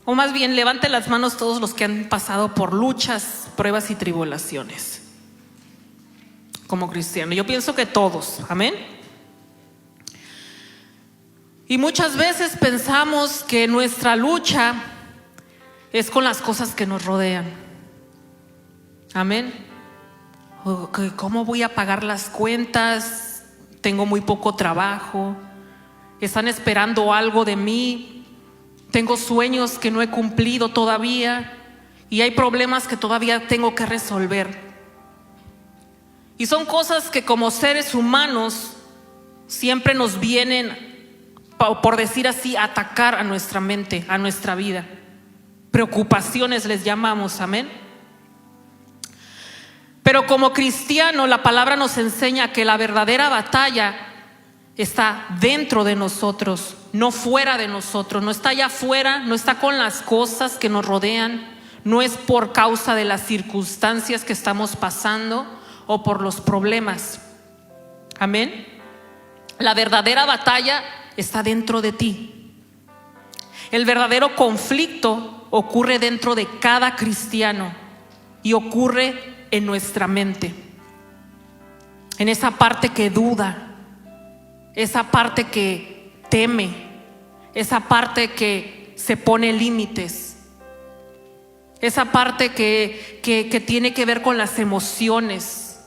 O más bien, levante las manos todos los que han pasado por luchas, pruebas y tribulaciones como cristiano. Yo pienso que todos, amén. Y muchas veces pensamos que nuestra lucha es con las cosas que nos rodean, amén. ¿Cómo voy a pagar las cuentas? Tengo muy poco trabajo, están esperando algo de mí. Tengo sueños que no he cumplido todavía y hay problemas que todavía tengo que resolver. Y son cosas que como seres humanos siempre nos vienen, por decir así, a atacar a nuestra mente, a nuestra vida. Preocupaciones les llamamos, amén. Pero como cristiano, la palabra nos enseña que la verdadera batalla está dentro de nosotros, no fuera de nosotros. No está allá afuera, no está con las cosas que nos rodean, no es por causa de las circunstancias que estamos pasando o por los problemas, amén. La verdadera batalla está dentro de ti. El verdadero conflicto ocurre dentro de cada cristiano y ocurre en nuestra mente, en esa parte que duda, esa parte que teme, esa parte que se pone límites, esa parte que tiene que ver con las emociones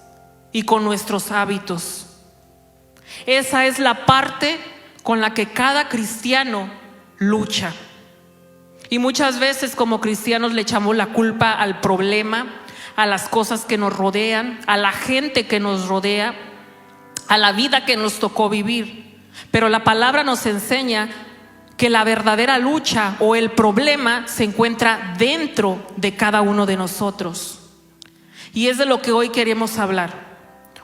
y con nuestros hábitos. Esa es la parte con la que cada cristiano lucha. Y muchas veces como cristianos le echamos la culpa al problema, a las cosas que nos rodean, a la gente que nos rodea, a la vida que nos tocó vivir. Pero la palabra nos enseña que la verdadera lucha o el problema se encuentra dentro de cada uno de nosotros. Y es de lo que hoy queremos hablar.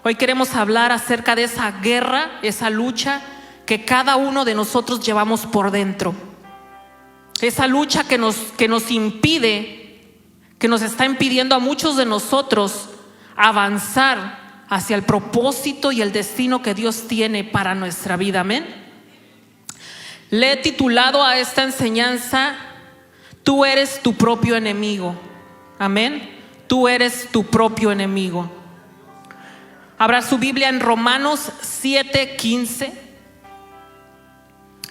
Hoy queremos hablar acerca de esa guerra, esa lucha que cada uno de nosotros llevamos por dentro. Esa lucha que nos impide, que nos está impidiendo a muchos de nosotros avanzar hacia el propósito y el destino que Dios tiene para nuestra vida, amén. Le he titulado a esta enseñanza: tú eres tu propio enemigo, amén. Tú eres tu propio enemigo. Abra su Biblia en Romanos 7:15.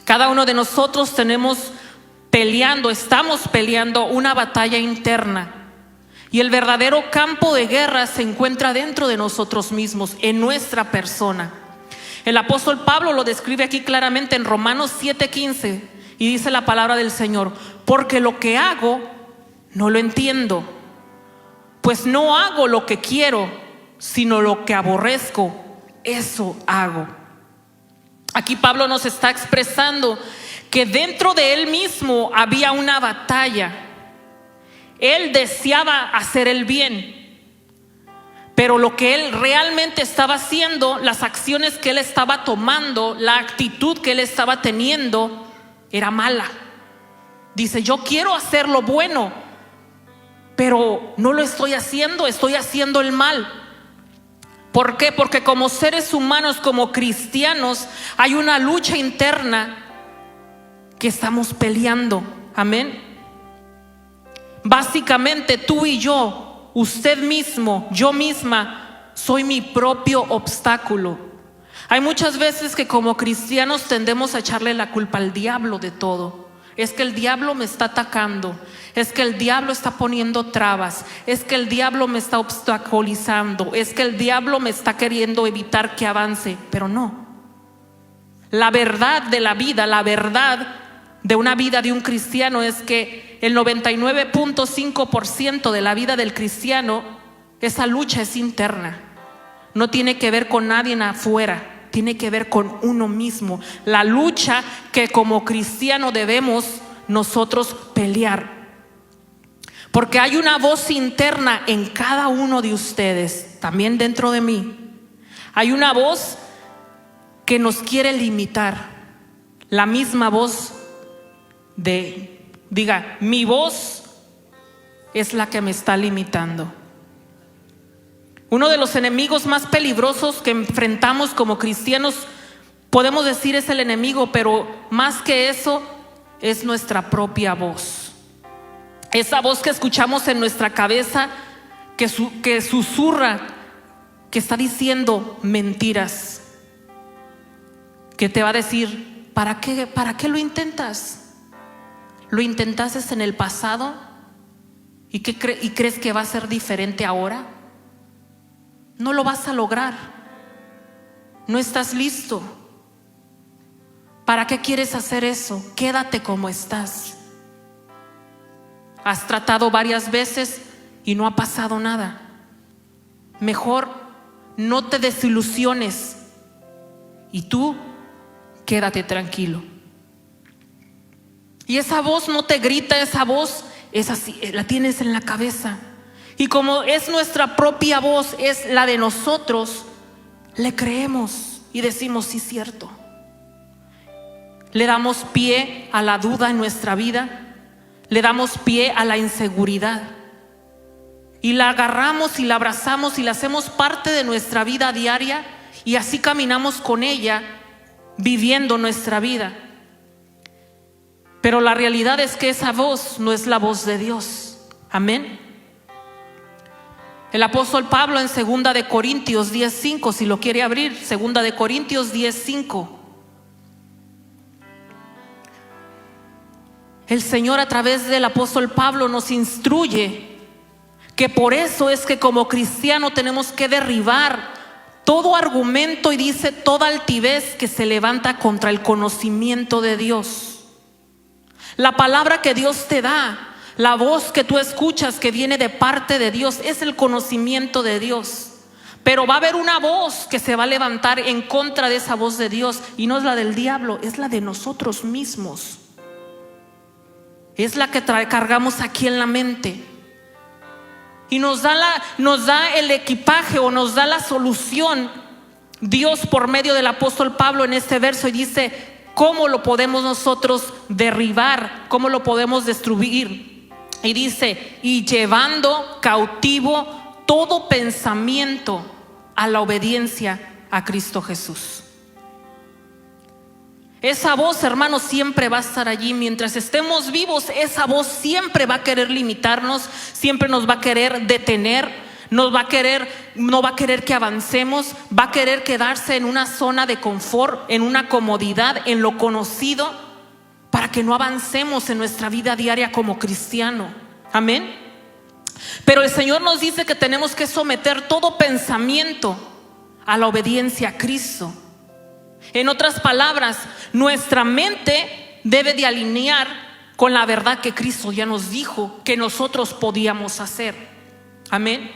Cada uno de nosotros estamos peleando una batalla interna. Y el verdadero campo de guerra se encuentra dentro de nosotros mismos, en nuestra persona. El apóstol Pablo lo describe aquí claramente en Romanos 7:15 y dice la palabra del Señor: porque lo que hago no lo entiendo, pues no hago lo que quiero, sino lo que aborrezco, eso hago. Aquí Pablo nos está expresando que dentro de él mismo había una batalla. Él deseaba hacer el bien, pero lo que él realmente estaba haciendo, las acciones que él estaba tomando, la actitud que él estaba teniendo, era mala. Dice: yo quiero hacer lo bueno, pero no lo estoy haciendo el mal. ¿Por qué? Porque como seres humanos, como cristianos, hay una lucha interna que estamos peleando, amén. Básicamente tú y yo, usted mismo, yo misma, soy mi propio obstáculo. Hay muchas veces que como cristianos tendemos a echarle la culpa al diablo de todo. Es que el diablo me está atacando, es que el diablo está poniendo trabas, es que el diablo me está obstaculizando, es que el diablo me está queriendo evitar que avance. Pero no. La verdad de la vida, la verdad de una vida de un cristiano es que el 99.5% de la vida del cristiano, esa lucha es interna. No tiene que ver con nadie afuera, tiene que ver con uno mismo. La lucha que como cristiano debemos nosotros pelear. Porque hay una voz interna en cada uno de ustedes, también dentro de mí. Hay una voz que nos quiere limitar. La misma voz diga: mi voz es la que me está limitando. Uno de los enemigos más peligrosos que enfrentamos como cristianos, podemos decir, es el enemigo, pero más que eso es nuestra propia voz. esa voz que escuchamos en nuestra cabeza que susurra, que está diciendo mentiras, que te va a decir: ¿para qué lo intentas? ¿Lo intentaste en el pasado? ¿Y crees que va a ser diferente ahora? No lo vas a lograr. No estás listo. ¿Para qué quieres hacer eso? Quédate como estás. Has tratado varias veces y no ha pasado nada. Mejor no te desilusiones y tú quédate tranquilo. Y esa voz no te grita, esa voz es así, la tienes en la cabeza. Y como es nuestra propia voz, es la de nosotros, le creemos y decimos: sí, cierto. Le damos pie a la duda en nuestra vida, le damos pie a la inseguridad, y la agarramos y la abrazamos y la hacemos parte de nuestra vida diaria, y así caminamos con ella, viviendo nuestra vida. Pero la realidad es que esa voz no es la voz de Dios. Amén. El apóstol Pablo en 2 de Corintios 10:5, si lo quiere abrir, 2 de Corintios 10:5. El Señor a través del apóstol Pablo nos instruye que por eso es que como cristiano tenemos que derribar todo argumento, y dice: toda altivez que se levanta contra el conocimiento de Dios. La palabra que Dios te da, la voz que tú escuchas que viene de parte de Dios, es el conocimiento de Dios. Pero va a haber una voz que se va a levantar en contra de esa voz de Dios, y no es la del diablo, es la de nosotros mismos. Es la que cargamos aquí en la mente. Y nos da el equipaje, o nos da la solución Dios por medio del apóstol Pablo en este verso, y dice: ¿cómo lo podemos nosotros derribar? ¿Cómo lo podemos destruir? Y dice: y llevando cautivo todo pensamiento a la obediencia a Cristo Jesús. Esa voz, hermanos, siempre va a estar allí. Mientras estemos vivos, esa voz siempre va a querer limitarnos, siempre nos va a querer detener, no va a querer que avancemos, va a querer quedarse en una zona de confort, en una comodidad, en lo conocido, para que no avancemos en nuestra vida diaria como cristiano. Amén. Pero el Señor nos dice que tenemos que someter todo pensamiento a la obediencia a Cristo. En otras palabras, nuestra mente debe de alinear con la verdad que Cristo ya nos dijo que nosotros podíamos hacer. Amén.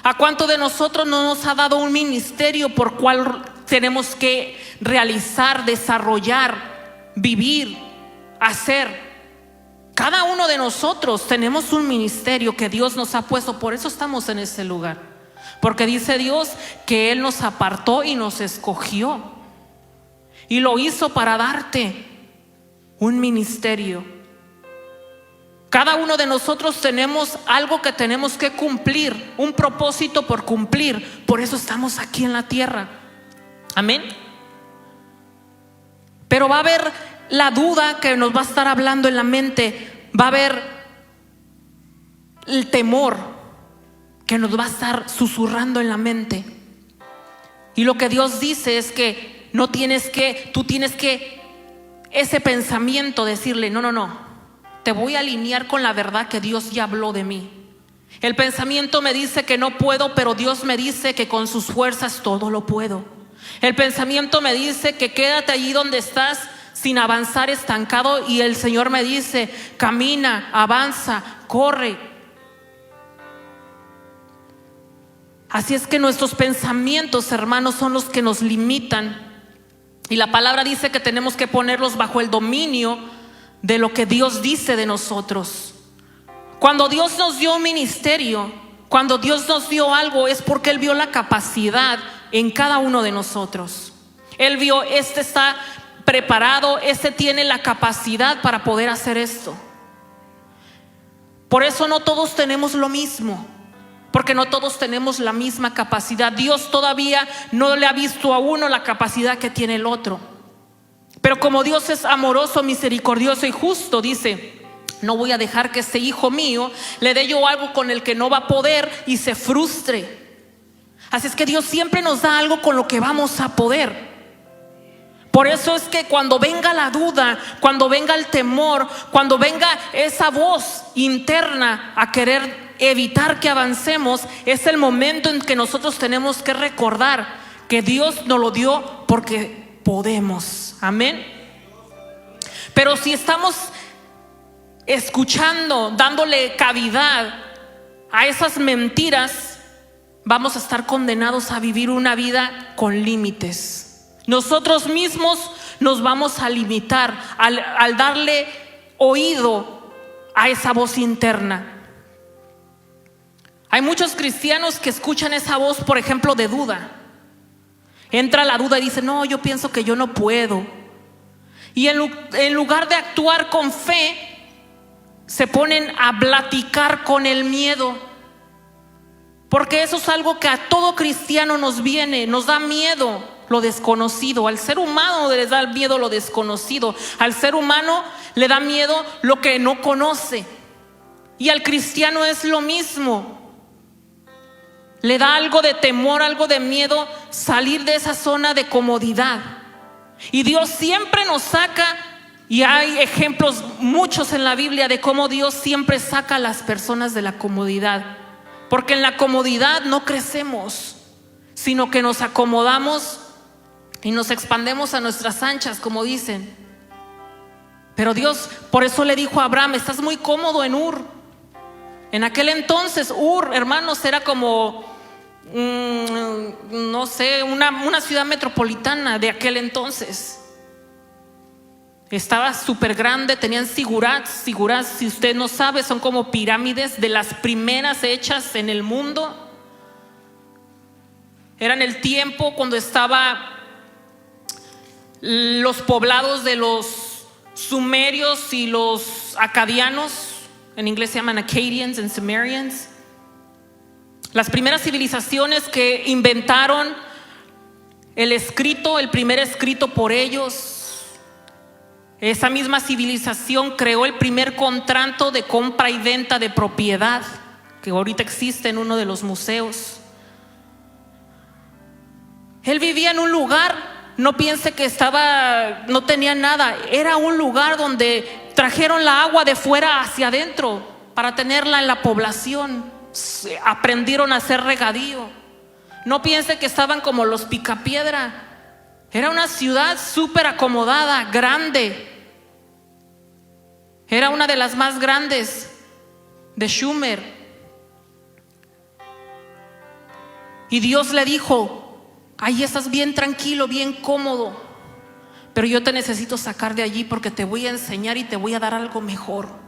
¿A cuánto de nosotros no nos ha dado un ministerio por cual tenemos que realizar, desarrollar, vivir, hacer? Cada uno de nosotros tenemos un ministerio que Dios nos ha puesto. Por eso estamos en ese lugar, porque dice Dios que Él nos apartó y nos escogió, y lo hizo para darte un ministerio. Cada uno de nosotros tenemos algo que tenemos que cumplir, un propósito por cumplir. Por eso estamos aquí en la tierra. Amén. Pero va a haber la duda que nos va a estar hablando en la mente. Va a haber el temor que nos va a estar susurrando en la mente. Y lo que Dios dice es que tú tienes que ese pensamiento decirle: no, te voy a alinear con la verdad que Dios ya habló de mí. El pensamiento me dice que no puedo, pero Dios me dice que con sus fuerzas todo lo puedo. El pensamiento me dice que quédate allí donde estás sin avanzar, estancado, y el Señor me dice: camina, avanza, corre. Así es que nuestros pensamientos, hermanos, son los que nos limitan. Y la palabra dice que tenemos que ponerlos bajo el dominio de lo que Dios dice de nosotros. Cuando Dios nos dio un ministerio, cuando Dios nos dio algo, es porque Él vio la capacidad en cada uno de nosotros. Él vio: este está preparado, este tiene la capacidad para poder hacer esto. Por eso no todos tenemos lo mismo, porque no todos tenemos la misma capacidad. Dios todavía no le ha visto a uno la capacidad que tiene el otro. Pero como Dios es amoroso, misericordioso y justo, dice No voy a dejar que ese hijo mío le dé yo algo con el que no va a poder y se frustre. Así es que Dios siempre nos da algo con lo que vamos a poder. Por eso es que cuando venga la duda, cuando venga el temor, cuando venga esa voz interna a querer evitar que avancemos, es el momento en que nosotros tenemos que recordar que Dios nos lo dio porque podemos. Amén. Pero si estamos escuchando, dándole cavidad a esas mentiras, vamos a estar condenados a vivir una vida con límites. Nosotros mismos nos vamos a limitar al darle oído a esa voz interna. Hay muchos cristianos que escuchan esa voz, por ejemplo, de duda. Entra la duda y dice: no, yo pienso que yo no puedo. Y en lugar de actuar con fe, se ponen a platicar con el miedo. Porque eso es algo que a todo cristiano nos viene, nos da miedo. Lo desconocido. Al ser humano le da miedo lo desconocido. Al ser humano le da miedo lo que no conoce. Y al cristiano es lo mismo. Le da algo de temor, algo de miedo salir de esa zona de comodidad. Y Dios siempre nos saca, y hay ejemplos muchos en la Biblia de cómo Dios siempre saca a las personas de la comodidad. Porque en la comodidad no crecemos, sino que nos acomodamos y nos expandemos a nuestras anchas, como dicen. Pero Dios por eso le dijo a Abraham: estás muy cómodo en Ur. En aquel entonces Ur, hermanos, era como no sé, una ciudad metropolitana de aquel entonces. Estaba súper grande, tenían sigurats. Sigurats, si usted no sabe, son como pirámides de las primeras hechas en el mundo. Eran el tiempo cuando estaba los poblados de los sumerios y los acadianos. En inglés se llaman Akkadians and Sumerians. Las primeras civilizaciones que inventaron el escrito, el primer escrito por ellos. Esa misma civilización creó el primer contrato de compra y venta de propiedad, que ahorita existe en uno de los museos. Él vivía en un lugar, no piense que no tenía nada. Era un lugar donde trajeron la agua de fuera hacia adentro para tenerla en la población. Aprendieron a hacer regadío. No piense que estaban como los Picapiedra. Era una ciudad súper acomodada, grande. Era una de las más grandes de Sumer. Y Dios le dijo: ahí estás bien tranquilo, bien cómodo, pero yo te necesito sacar de allí porque te voy a enseñar y te voy a dar algo mejor.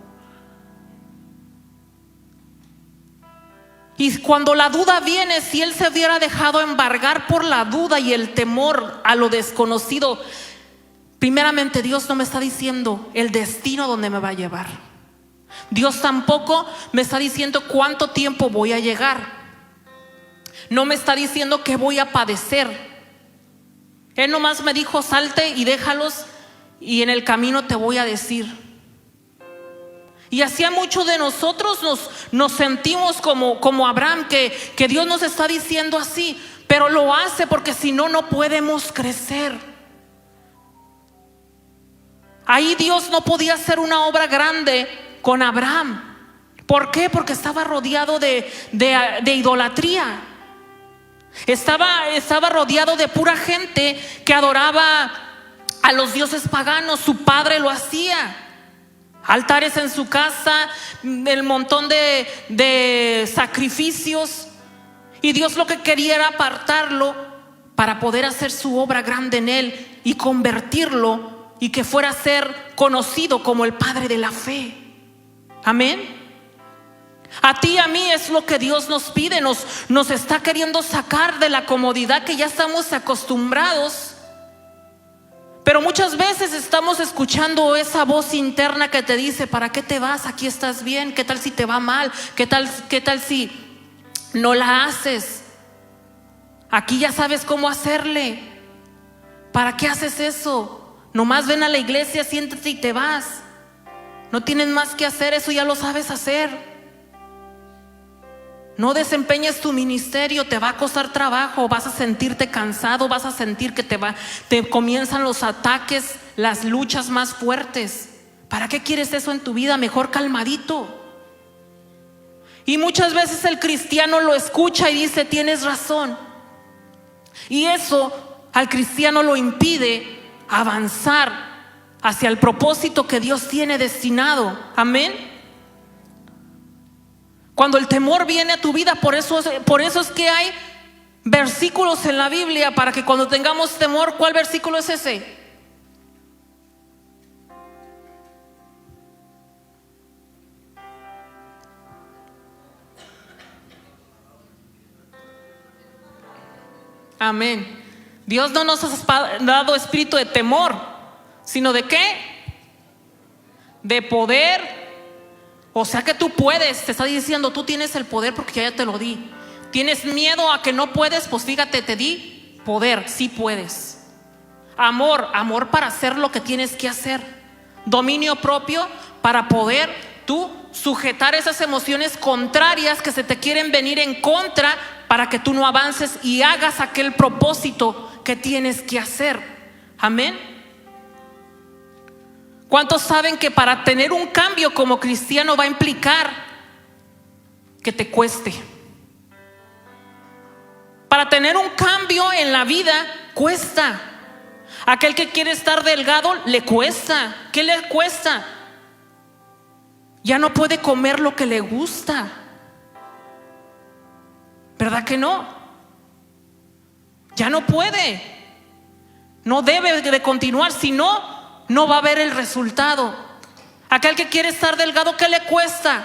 Y cuando la duda viene, si él se hubiera dejado embargar por la duda y el temor a lo desconocido, primeramente Dios no me está diciendo el destino donde me va a llevar. Dios tampoco me está diciendo cuánto tiempo voy a llegar. No me está diciendo que voy a padecer. Él nomás me dijo: salte y déjalos, y en el camino te voy a decir. Y así a muchos de nosotros nos sentimos como Abraham, que Dios nos está diciendo así, pero lo hace porque si no, no podemos crecer. Ahí Dios no podía hacer una obra grande con Abraham. ¿Por qué? Porque estaba rodeado de idolatría. Estaba rodeado de pura gente que adoraba a los dioses paganos. Su padre lo hacía. Altares en su casa, el montón de sacrificios. Y Dios lo que quería era apartarlo para poder hacer su obra grande en él y convertirlo, y que fuera a ser conocido como el padre de la fe. Amén. A ti y a mí es lo que Dios nos pide. Nos está queriendo sacar de la comodidad que ya estamos acostumbrados. Pero muchas veces estamos escuchando esa voz interna que te dice: ¿para qué te vas? Aquí estás bien. ¿Qué tal si te va mal? ¿Qué tal si no la haces? Aquí ya sabes cómo hacerle. ¿Para qué haces eso? Nomás ven a la iglesia, siéntate y te vas. no tienes más que hacer, eso ya lo sabes hacer. No desempeñes tu ministerio, te va a costar trabajo, vas a sentirte cansado, vas a sentir que te comienzan los ataques, las luchas más fuertes. ¿Para qué quieres eso en tu vida? Mejor calmadito. Y muchas veces el cristiano lo escucha y dice, tienes razón. Y eso al cristiano lo impide avanzar hacia el propósito que Dios tiene destinado. Amén. Cuando el temor viene a tu vida, por eso es que hay versículos en la Biblia para que cuando tengamos temor, ¿cuál versículo es ese? Amén. Dios no nos ha dado espíritu de temor, sino de ¿qué? De poder. O sea que tú puedes, te está diciendo, tú tienes el poder porque ya te lo di. ¿Tienes miedo a que no puedes? Pues fíjate, te di poder, sí puedes. Amor para hacer lo que tienes que hacer. Dominio propio para poder tú sujetar esas emociones contrarias que se te quieren venir en contra para que tú no avances y hagas aquel propósito que tienes que hacer. Amén. ¿Cuántos saben que para tener un cambio como cristiano va a implicar que te cueste? Para tener un cambio en la vida cuesta. Aquel que quiere estar delgado le cuesta. ¿Qué le cuesta? Ya no puede comer lo que le gusta. ¿Verdad que no? Ya no puede. No debe de continuar, si no, no va a haber el resultado. Aquel que quiere estar delgado, ¿qué le cuesta?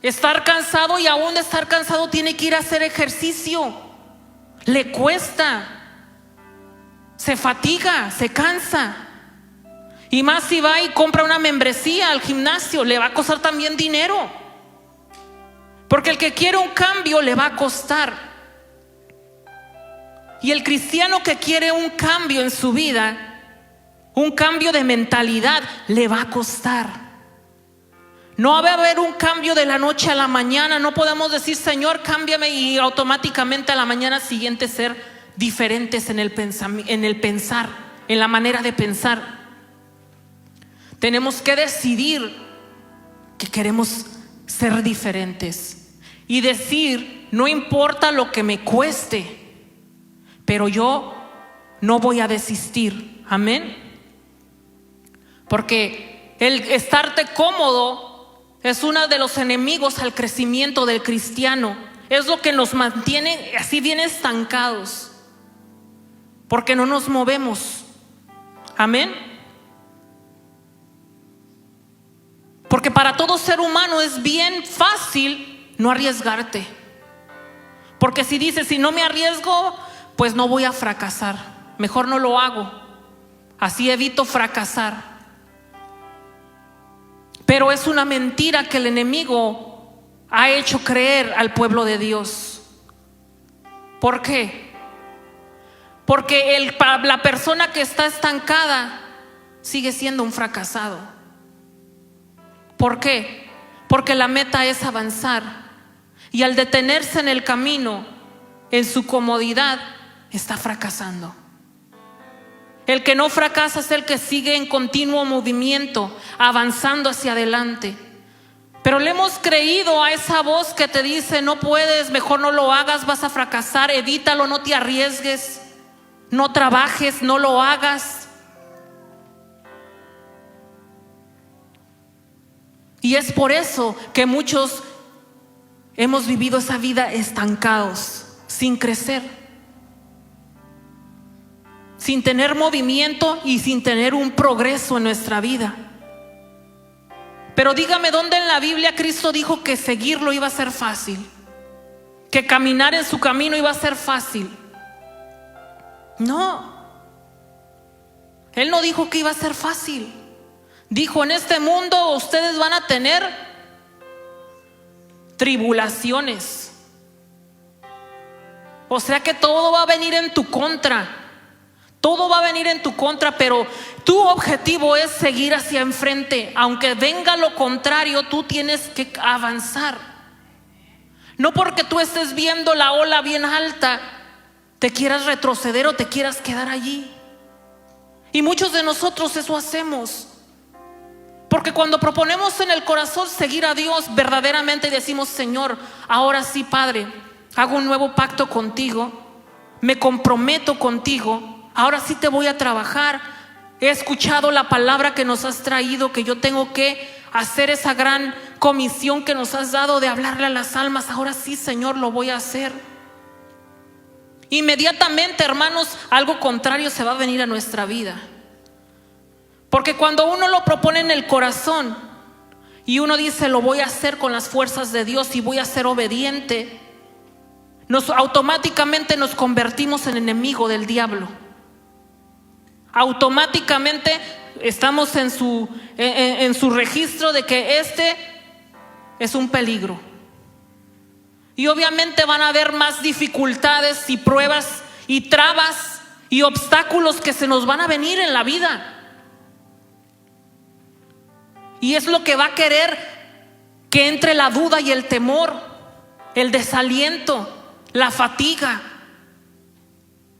Estar cansado, y aún de estar cansado tiene que ir a hacer ejercicio. Le cuesta. Se fatiga, se cansa. Y más si va y compra una membresía al gimnasio, le va a costar también dinero. Porque el que quiere un cambio le va a costar. Y el cristiano que quiere un cambio en su vida, un cambio de mentalidad, le va a costar. No va a haber un cambio de la noche a la mañana. No podemos decir, Señor, cámbiame, y automáticamente a la mañana siguiente ser diferentes en el pensar, en la manera de pensar. Tenemos que decidir que queremos ser diferentes y decir, no importa lo que me cueste, pero yo no voy a desistir. Amén. Porque el estarte cómodo es uno de los enemigos al crecimiento del cristiano. Es lo que nos mantiene así bien estancados, porque no nos movemos. Amén. Porque para todo ser humano es bien fácil no arriesgarte. Porque si dices, si no me arriesgo, pues no voy a fracasar, mejor no lo hago, así evito fracasar. Pero es una mentira que el enemigo ha hecho creer al pueblo de Dios. ¿Por qué? Porque la persona que está estancada sigue siendo un fracasado. ¿Por qué? Porque la meta es avanzar, y al detenerse en el camino, en su comodidad, está fracasando. El que no fracasa es el que sigue en continuo movimiento, avanzando hacia adelante. Pero le hemos creído a esa voz que te dice, no puedes, mejor no lo hagas, vas a fracasar, evítalo, no te arriesgues, no trabajes, no lo hagas. Y es por eso que muchos hemos vivido esa vida estancados, sin crecer, sin tener movimiento y sin tener un progreso en nuestra vida. Pero dígame, ¿dónde en la Biblia Cristo dijo que seguirlo iba a ser fácil? Que caminar en su camino iba a ser fácil. No. Él no dijo que iba a ser fácil. Dijo, en este mundo ustedes van a tener tribulaciones. O sea que todo va a venir en tu contra. Todo va a venir en tu contra, pero tu objetivo es seguir hacia enfrente. Aunque venga lo contrario, tú tienes que avanzar. No porque tú estés viendo la ola bien alta, te quieras retroceder o te quieras quedar allí. Y muchos de nosotros eso hacemos. Porque cuando proponemos en el corazón seguir a Dios verdaderamente, decimos: Señor, ahora sí, Padre, hago un nuevo pacto contigo, me comprometo contigo, ahora sí te voy a trabajar. He escuchado la palabra que nos has traído, que yo tengo que hacer esa gran comisión que nos has dado de hablarle a las almas. Ahora sí, Señor, lo voy a hacer. Inmediatamente, hermanos, algo contrario se va a venir a nuestra vida. Porque cuando uno lo propone en el corazón y uno dice: lo voy a hacer con las fuerzas de Dios y voy a ser obediente, automáticamente nos convertimos en enemigo del diablo. Automáticamente estamos en su registro de que este es un peligro. Y obviamente van a haber más dificultades y pruebas y trabas y obstáculos que se nos van a venir en la vida. Y es lo que va a querer que entre la duda y el temor, el desaliento, la fatiga.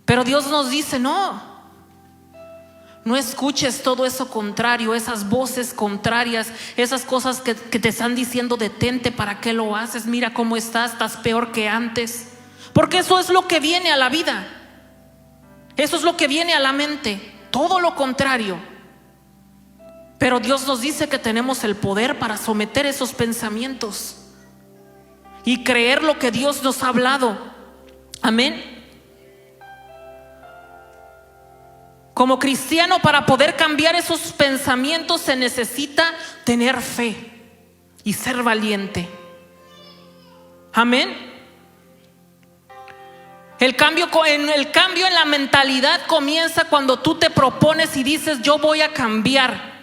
Pero Dios nos dice: no escuches todo eso contrario, esas voces contrarias, esas cosas que te están diciendo: detente, ¿para qué lo haces? Mira cómo estás peor que antes. Porque eso es lo que viene a la vida, eso es lo que viene a la mente, todo lo contrario. Pero Dios nos dice que tenemos el poder para someter esos pensamientos y creer lo que Dios nos ha hablado. Amén. Como cristiano, para poder cambiar esos pensamientos se necesita tener fe y ser valiente. Amén. El cambio en la mentalidad comienza cuando tú te propones y dices: yo voy a cambiar.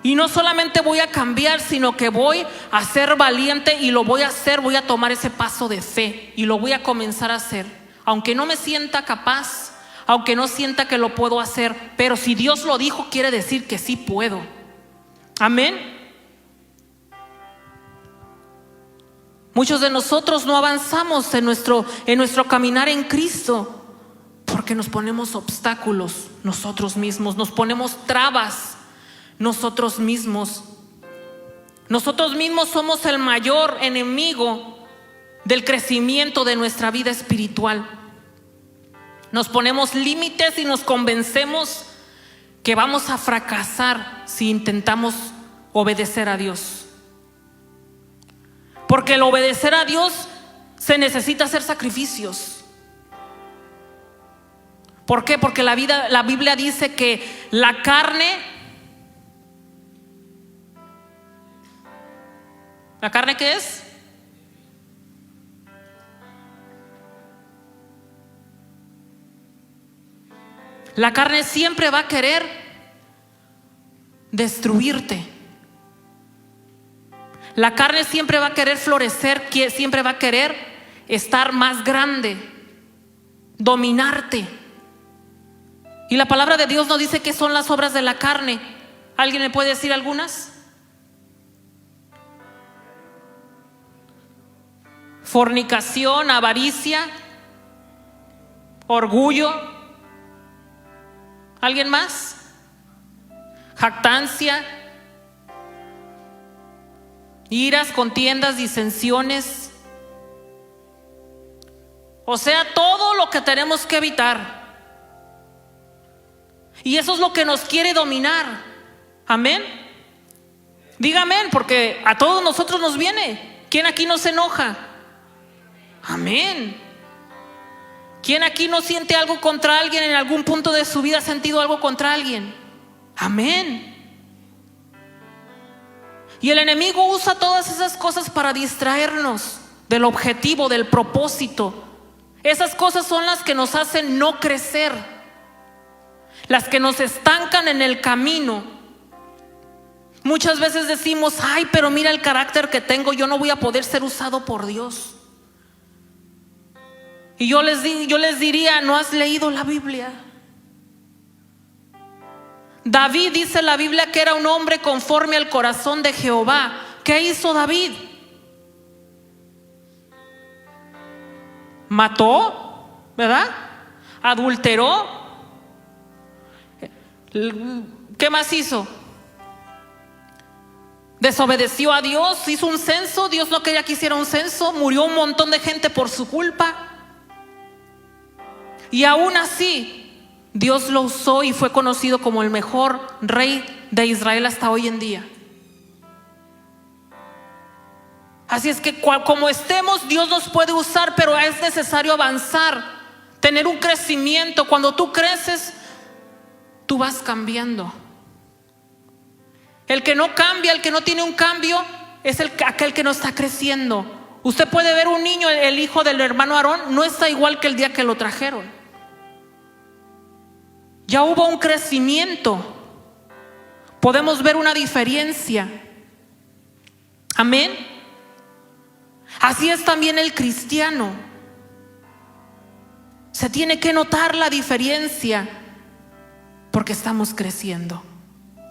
Y no solamente voy a cambiar, sino que voy a ser valiente y lo voy a hacer. Voy a tomar ese paso de fe y lo voy a comenzar a hacer, aunque no me sienta capaz, aunque no sienta que lo puedo hacer. Pero si Dios lo dijo, quiere decir que sí puedo. Amén. Muchos de nosotros no avanzamos en nuestro caminar en Cristo porque nos ponemos obstáculos nosotros mismos, nos ponemos trabas nosotros mismos. Nosotros mismos somos el mayor enemigo del crecimiento de nuestra vida espiritual. Nos ponemos límites y nos convencemos que vamos a fracasar si intentamos obedecer a Dios. Porque el obedecer a Dios se necesita hacer sacrificios. ¿Por qué? Porque la Biblia dice que la carne, ¿la carne qué es? La carne siempre va a querer destruirte. La carne siempre va a querer florecer, siempre va a querer estar más grande, dominarte. Y la palabra de Dios nos dice que son las obras de la carne. ¿Alguien me puede decir algunas? Fornicación, avaricia, orgullo. ¿Alguien más? Jactancia, iras, contiendas, disensiones. O sea, todo lo que tenemos que evitar. Y eso es lo que nos quiere dominar. Amén. Diga amén, porque a todos nosotros nos viene. ¿Quién aquí no se enoja? Amén. ¿Quién aquí no siente algo contra alguien? En algún punto de su vida ha sentido algo contra alguien. Amén. Y el enemigo usa todas esas cosas para distraernos del objetivo, del propósito. Esas cosas son las que nos hacen no crecer, las que nos estancan en el camino. Muchas veces decimos: ay, pero mira el carácter que tengo, yo no voy a poder ser usado por Dios. Y yo les diría, ¿no has leído la Biblia? David, dice la Biblia, que era un hombre conforme al corazón de Jehová. ¿Qué hizo David? Mató, ¿verdad? Adulteró. ¿Qué más hizo? Desobedeció a Dios, hizo un censo. Dios no quería que hiciera un censo. Murió un montón de gente por su culpa. Y aún así, Dios lo usó y fue conocido como el mejor rey de Israel hasta hoy en día. Así es que como estemos, Dios nos puede usar, pero es necesario avanzar, tener un crecimiento. Cuando tú creces, tú vas cambiando. El que no cambia, el que no tiene un cambio, es aquel que no está creciendo. Usted puede ver un niño, el hijo del hermano Aarón, no está igual que el día que lo trajeron. Ya hubo un crecimiento. Podemos ver una diferencia. Amén. Así es también el cristiano. Se tiene que notar la diferencia porque estamos creciendo.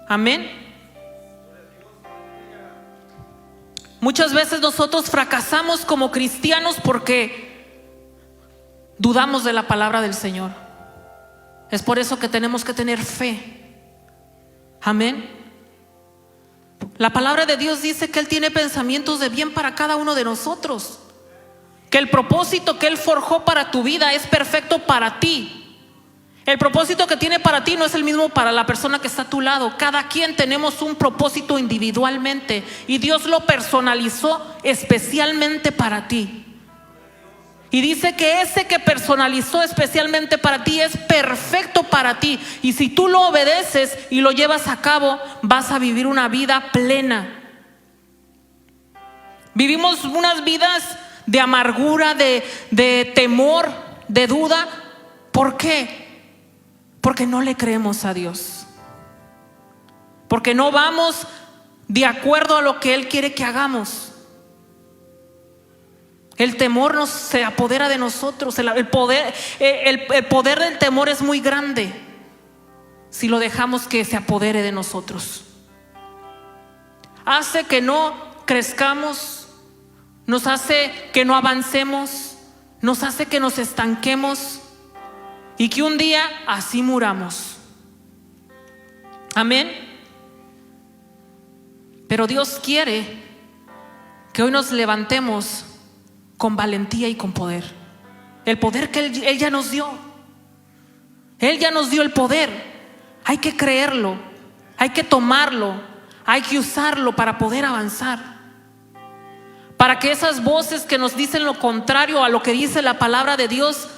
Amén. Muchas veces nosotros fracasamos como cristianos porque dudamos de la palabra del Señor. Es por eso que tenemos que tener fe. Amén. La palabra de Dios dice que Él tiene pensamientos de bien para cada uno de nosotros, que el propósito que Él forjó para tu vida es perfecto para ti. El propósito que tiene para ti no es el mismo para la persona que está a tu lado. Cada quien tenemos un propósito individualmente y Dios lo personalizó especialmente para ti. Y dice que ese que personalizó especialmente para ti es perfecto para ti. Y si tú lo obedeces y lo llevas a cabo, vas a vivir una vida plena. Vivimos unas vidas de amargura, de temor, de duda. ¿Por qué? Porque no le creemos a Dios. Porque no vamos de acuerdo a lo que Él quiere que hagamos. El temor se apodera de nosotros. El poder del temor es muy grande si lo dejamos que se apodere de nosotros. Hace que no crezcamos, nos hace que no avancemos, nos hace que nos estanquemos y que un día así muramos. Amén. Pero Dios quiere que hoy nos levantemos con valentía y con poder. El poder que Él ya nos dio. Él ya nos dio el poder. Hay que creerlo, hay que tomarlo, hay que usarlo para poder avanzar. Para que esas voces que nos dicen lo contrario a lo que dice la palabra de Dios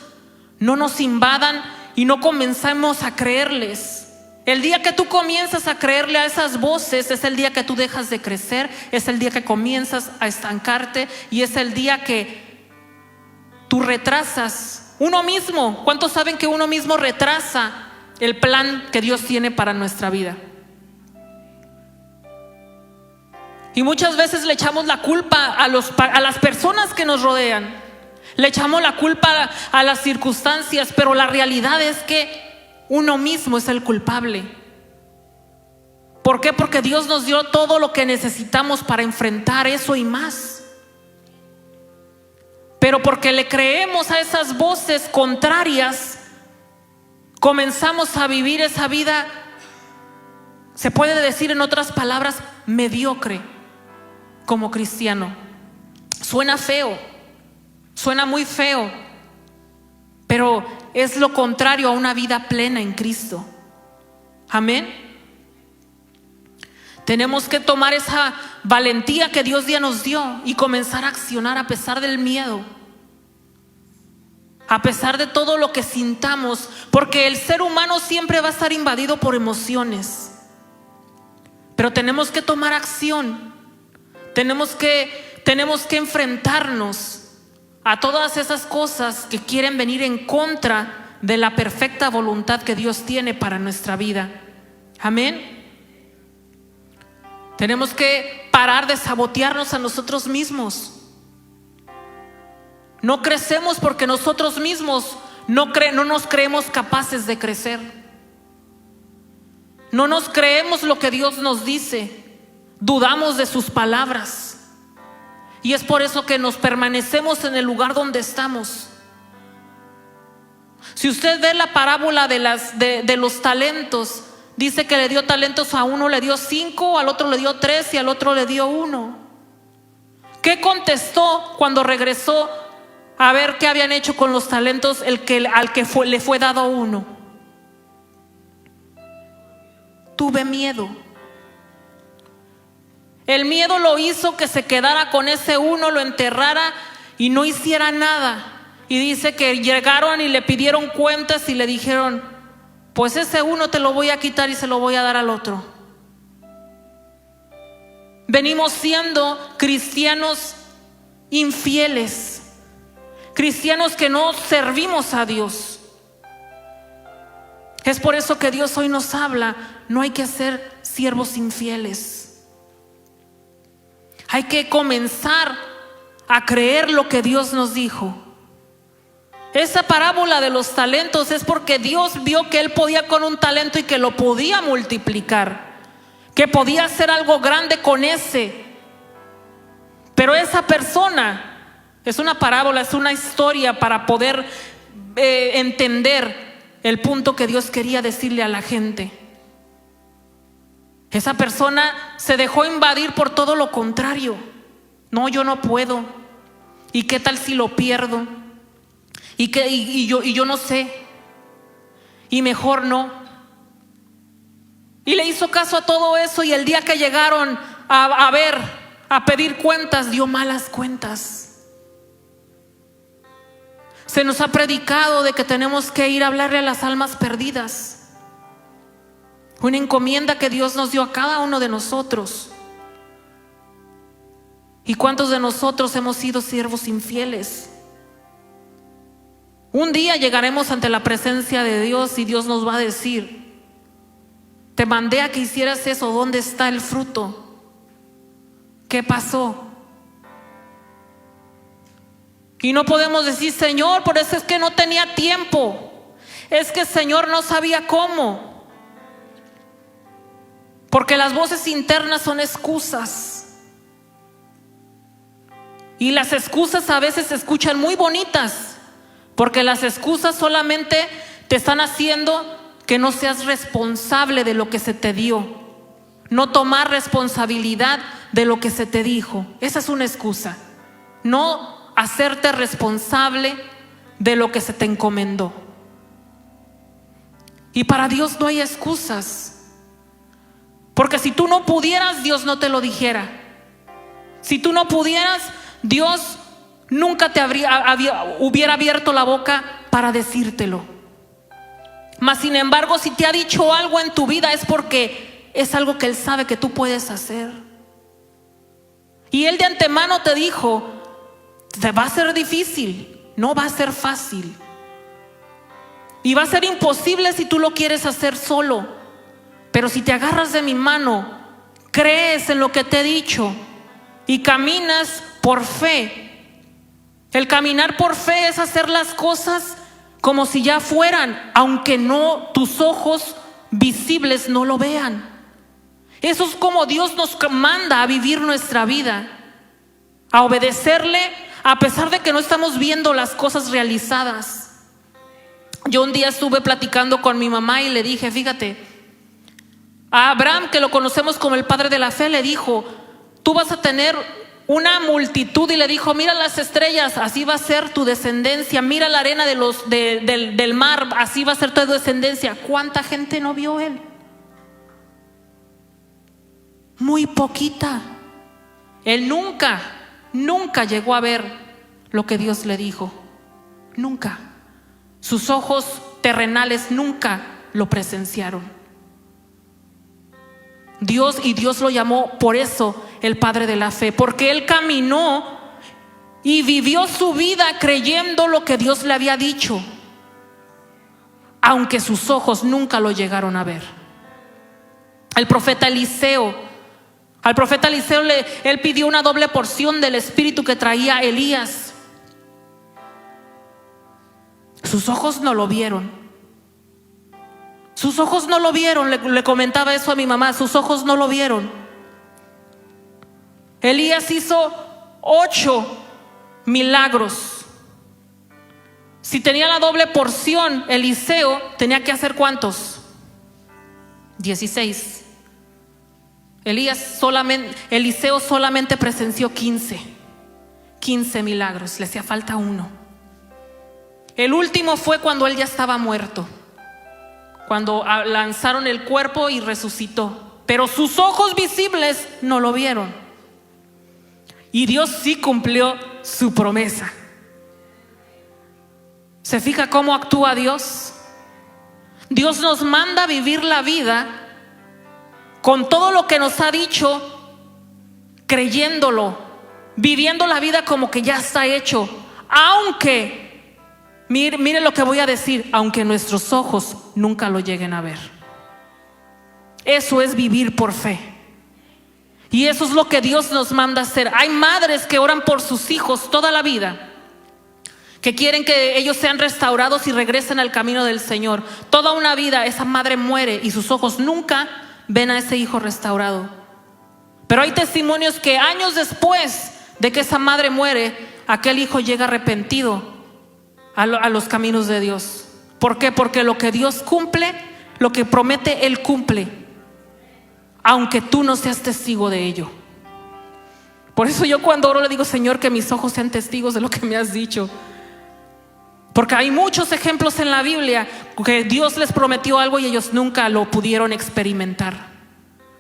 no nos invadan y no comenzamos a creerles. El día que tú comienzas a creerle a esas voces es el día que tú dejas de crecer, es el día que comienzas a estancarte y es el día que tú retrasas uno mismo. ¿Cuántos saben que uno mismo retrasa el plan que Dios tiene para nuestra vida? Y muchas veces le echamos la culpa a las personas que nos rodean, le echamos la culpa a las circunstancias, pero la realidad es que uno mismo es el culpable. ¿Por qué? Porque Dios nos dio todo lo que necesitamos para enfrentar eso y más. Pero porque le creemos a esas voces contrarias, comenzamos a vivir esa vida, se puede decir en otras palabras, mediocre como cristiano. Suena feo, suena muy feo, pero es lo contrario a una vida plena en Cristo. Amén. Tenemos que tomar esa valentía que Dios ya nos dio y comenzar a accionar a pesar del miedo, a pesar de todo lo que sintamos, porque el ser humano siempre va a estar invadido por emociones. Pero tenemos que tomar acción. Tenemos que enfrentarnos a todas esas cosas que quieren venir en contra de la perfecta voluntad que Dios tiene para nuestra vida. Amén. Tenemos que parar de sabotearnos a nosotros mismos. No crecemos porque nosotros mismos no nos creemos capaces de crecer. No nos creemos lo que Dios nos dice. Dudamos de sus palabras. Y es por eso que nos permanecemos en el lugar donde estamos. Si usted ve la parábola de los talentos, dice que le dio talentos, a uno le dio 5, al otro le dio 3 y al otro le dio 1. ¿Qué contestó cuando regresó a ver qué habían hecho con los talentos al que le fue dado 1? Tuve miedo. El miedo lo hizo que se quedara con ese 1, lo enterrara y no hiciera nada. Y dice que llegaron y le pidieron cuentas y le dijeron: pues ese 1 te lo voy a quitar y se lo voy a dar al otro. Venimos siendo cristianos infieles, cristianos que no servimos a Dios. Es por eso que Dios hoy nos habla: no hay que ser siervos infieles. Hay que comenzar a creer lo que Dios nos dijo. Esa parábola de los talentos es porque Dios vio que Él podía con un talento y que lo podía multiplicar, que podía hacer algo grande con ese. Pero esa persona, es una parábola, es una historia para poder entender el punto que Dios quería decirle a la gente. Esa persona se dejó invadir por todo lo contrario. No, yo no puedo. ¿Y qué tal si lo pierdo? Y yo no sé. Y mejor no. Y le hizo caso a todo eso, y el día que llegaron a pedir cuentas, dio malas cuentas. Se nos ha predicado de que tenemos que ir a hablarle a las almas perdidas. Una encomienda que Dios nos dio a cada uno de nosotros. ¿Y cuántos de nosotros hemos sido siervos infieles? Un día llegaremos ante la presencia de Dios y Dios nos va a decir: te mandé a que hicieras eso, ¿dónde está el fruto? ¿Qué pasó? Y no podemos decir: Señor, por eso es que no tenía tiempo. Es que Señor no sabía cómo. Porque las voces internas son excusas. Y las excusas a veces se escuchan muy bonitas, porque las excusas solamente te están haciendo que no seas responsable de lo que se te dio, no tomar responsabilidad de lo que se te dijo. Esa es una excusa. No hacerte responsable de lo que se te encomendó. Y para Dios no hay excusas. Porque si tú no pudieras, Dios no te lo dijera. Si tú no pudieras, Dios nunca te hubiera abierto la boca para decírtelo. Mas sin embargo, si te ha dicho algo en tu vida, es porque es algo que Él sabe que tú puedes hacer. Y Él de antemano te dijo: te va a ser difícil, no va a ser fácil. Y va a ser imposible si tú lo quieres hacer solo. Pero si te agarras de mi mano, crees en lo que te he dicho y caminas por fe. El caminar por fe es hacer las cosas como si ya fueran, aunque no, tus ojos visibles no lo vean. Eso es como Dios nos manda a vivir nuestra vida, a obedecerle a pesar de que no estamos viendo las cosas realizadas. Yo un día estuve platicando con mi mamá y le dije: fíjate, a Abraham, que lo conocemos como el padre de la fe, le dijo: tú vas a tener una multitud. Y le dijo: mira las estrellas, así va a ser tu descendencia. Mira la arena del mar, así va a ser tu descendencia. ¿Cuánta gente no vio él? Muy poquita. Él nunca llegó a ver lo que Dios le dijo. Nunca. Sus ojos terrenales nunca lo presenciaron. Dios lo llamó por eso el padre de la fe, porque él caminó y vivió su vida creyendo lo que Dios le había dicho, aunque sus ojos nunca lo llegaron a ver. Al profeta Eliseo él pidió una doble porción del espíritu que traía Elías. sus ojos no lo vieron. Sus ojos no lo vieron, le comentaba eso a mi mamá, sus ojos no lo vieron. Elías hizo 8 milagros. Si tenía la doble porción, Eliseo tenía que hacer ¿cuántos? 16. Eliseo solamente presenció 15 milagros, le hacía falta uno. El último fue cuando él ya estaba muerto, cuando lanzaron el cuerpo y resucitó, pero sus ojos visibles no lo vieron. Y Dios sí cumplió su promesa. ¿Se fija cómo actúa Dios? Dios nos manda a vivir la vida con todo lo que nos ha dicho, creyéndolo, viviendo la vida como que ya está hecho. Aunque, mire lo que voy a decir, aunque nuestros ojos nunca lo lleguen a ver. Eso es vivir por fe. Y eso es lo que Dios nos manda hacer. Hay madres que oran por sus hijos toda la vida, que quieren que ellos sean restaurados y regresen al camino del Señor. Toda una vida esa madre muere y sus ojos nunca ven a ese hijo restaurado. Pero hay testimonios que años después de que esa madre muere, aquel hijo llega arrepentido a los caminos de Dios. ¿Por qué? Porque lo que Dios cumple, lo que promete, Él cumple, aunque tú no seas testigo de ello. Por eso yo cuando oro le digo: Señor, que mis ojos sean testigos de lo que me has dicho. Porque hay muchos ejemplos en la Biblia que Dios les prometió algo y ellos nunca lo pudieron experimentar,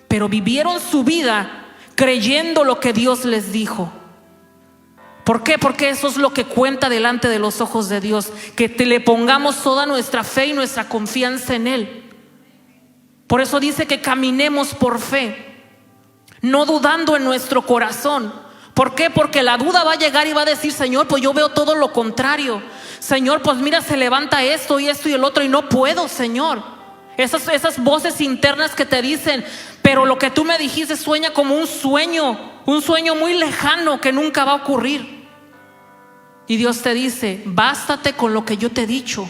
pero vivieron su vida creyendo lo que Dios les dijo. ¿Por qué? Porque eso es lo que cuenta delante de los ojos de Dios, que le pongamos toda nuestra fe y nuestra confianza en Él. Por eso dice que caminemos por fe, no dudando en nuestro corazón. ¿Por qué? Porque la duda va a llegar y va a decir: Señor, pues yo veo todo lo contrario. Señor, pues mira, se levanta esto y esto y el otro y no puedo, Señor. Esas voces internas que te dicen: pero lo que tú me dijiste sueña como un sueño muy lejano que nunca va a ocurrir. Y Dios te dice: bástate con lo que yo te he dicho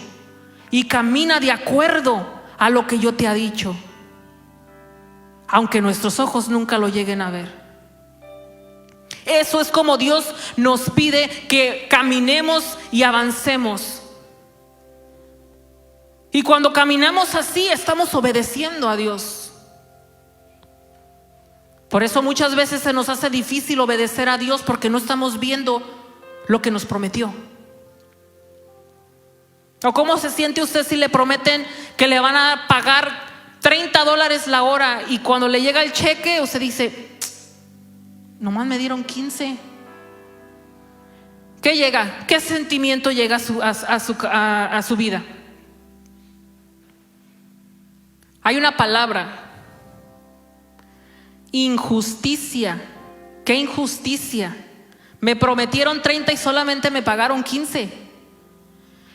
y camina de acuerdo a lo que yo te he dicho, aunque nuestros ojos nunca lo lleguen a ver. Eso es como Dios nos pide que caminemos y avancemos. Y cuando caminamos así, estamos obedeciendo a Dios. Por eso muchas veces se nos hace difícil obedecer a Dios, porque no estamos viendo lo que nos prometió. ¿O cómo se siente usted si le prometen que le van a pagar $30 la hora y cuando le llega el cheque usted dice: nomás me dieron 15? ¿Qué llega? ¿Qué sentimiento llega a su vida? Hay una palabra: injusticia. ¿Qué injusticia? Me prometieron 30 y solamente me pagaron 15.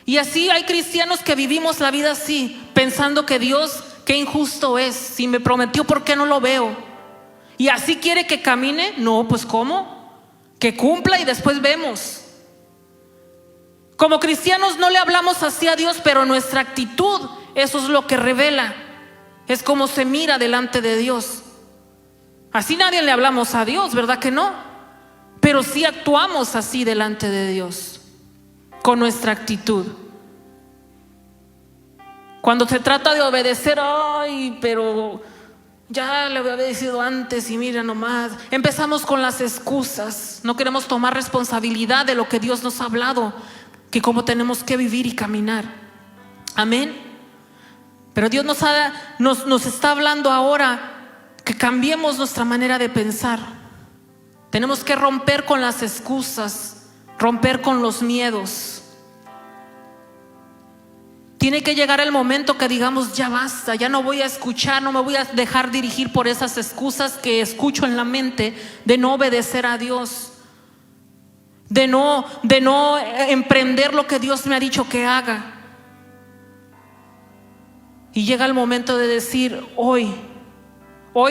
Y así hay cristianos que vivimos la vida así, pensando que Dios, qué injusto es. Si me prometió, ¿por qué no lo veo? Y así quiere que camine. No, pues ¿cómo? Que cumpla y después vemos. Como cristianos no le hablamos así a Dios, pero nuestra actitud, eso es lo que revela. Es como se mira delante de Dios. Así nadie le hablamos a Dios, ¿verdad que no? Pero sí actuamos así delante de Dios, con nuestra actitud. Cuando se trata de obedecer: ay, pero ya le había obedecido antes y mira nomás. Empezamos con las excusas. No queremos tomar responsabilidad de lo que Dios nos ha hablado, que cómo tenemos que vivir y caminar. Amén. Pero Dios nos está hablando ahora que cambiemos nuestra manera de pensar. Tenemos que romper con las excusas, romper con los miedos. Tiene que llegar el momento que digamos: ya basta, ya no voy a escuchar, no me voy a dejar dirigir por esas excusas que escucho en la mente de no obedecer a Dios, de no emprender lo que Dios me ha dicho que haga. Y llega el momento de decir: hoy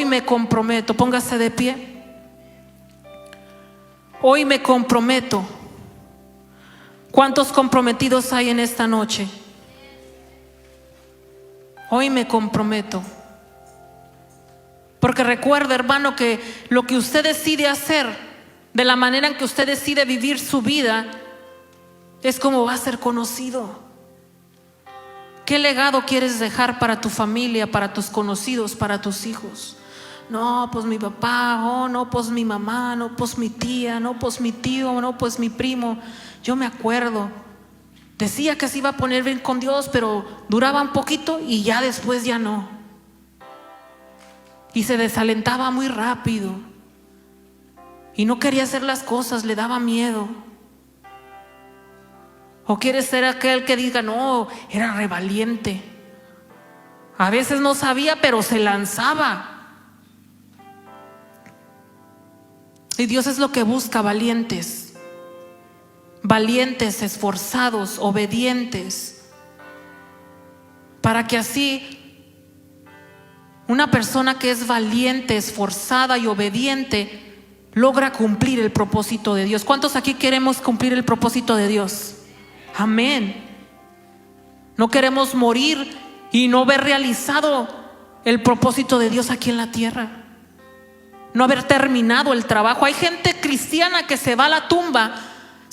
me comprometo. Póngase de pie. Hoy me comprometo. ¿Cuántos comprometidos hay en esta noche? Hoy me comprometo. Porque recuerda, hermano, que lo que usted decide hacer, de la manera en que usted decide vivir su vida, es como va a ser conocido. ¿Qué legado quieres dejar para tu familia, para tus conocidos, para tus hijos? No, pues mi papá, oh, no, pues mi mamá, no, pues mi tía, no, pues mi tío, no, pues mi primo. Yo me acuerdo, decía que se iba a poner bien con Dios, pero duraba un poquito y ya después ya no. Y se desalentaba muy rápido. Y no quería hacer las cosas, le daba miedo. ¿O quieres ser aquel que diga, no, era re valiente? A veces no sabía, pero se lanzaba. Y Dios es lo que busca, valientes. Valientes, esforzados, obedientes. Para que así una persona que es valiente, esforzada y obediente logra cumplir el propósito de Dios. ¿Cuántos aquí queremos cumplir el propósito de Dios? Amén. No queremos morir y no ver realizado el propósito de Dios aquí en la tierra. No haber terminado el trabajo. Hay gente cristiana que se va a la tumba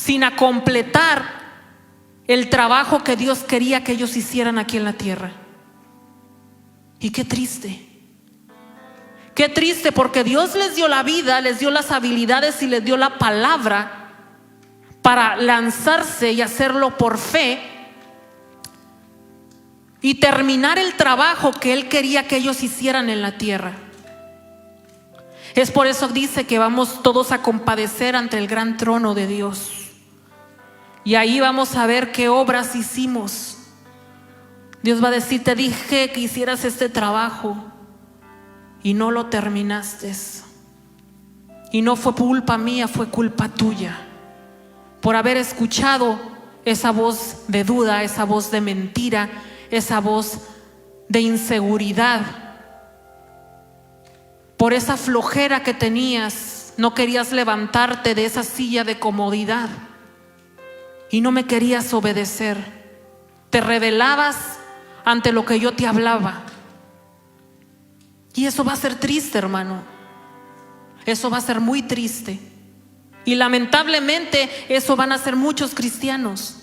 sin completar el trabajo que Dios quería que ellos hicieran aquí en la tierra. Y qué triste. Qué triste, porque Dios les dio la vida, les dio las habilidades y les dio la palabra para lanzarse y hacerlo por fe y terminar el trabajo que Él quería que ellos hicieran en la tierra. Es por eso dice que vamos todos a compadecer ante el gran trono de Dios. Y ahí vamos a ver qué obras hicimos. Dios va a decir, te dije que hicieras este trabajo y no lo terminaste. Y no fue culpa mía, fue culpa tuya. Por haber escuchado esa voz de duda, esa voz de mentira, esa voz de inseguridad. Por esa flojera que tenías, no querías levantarte de esa silla de comodidad y no me querías obedecer. Te rebelabas ante lo que yo te hablaba. Y eso va a ser triste, hermano. Eso va a ser muy triste. Y lamentablemente eso van a ser muchos cristianos.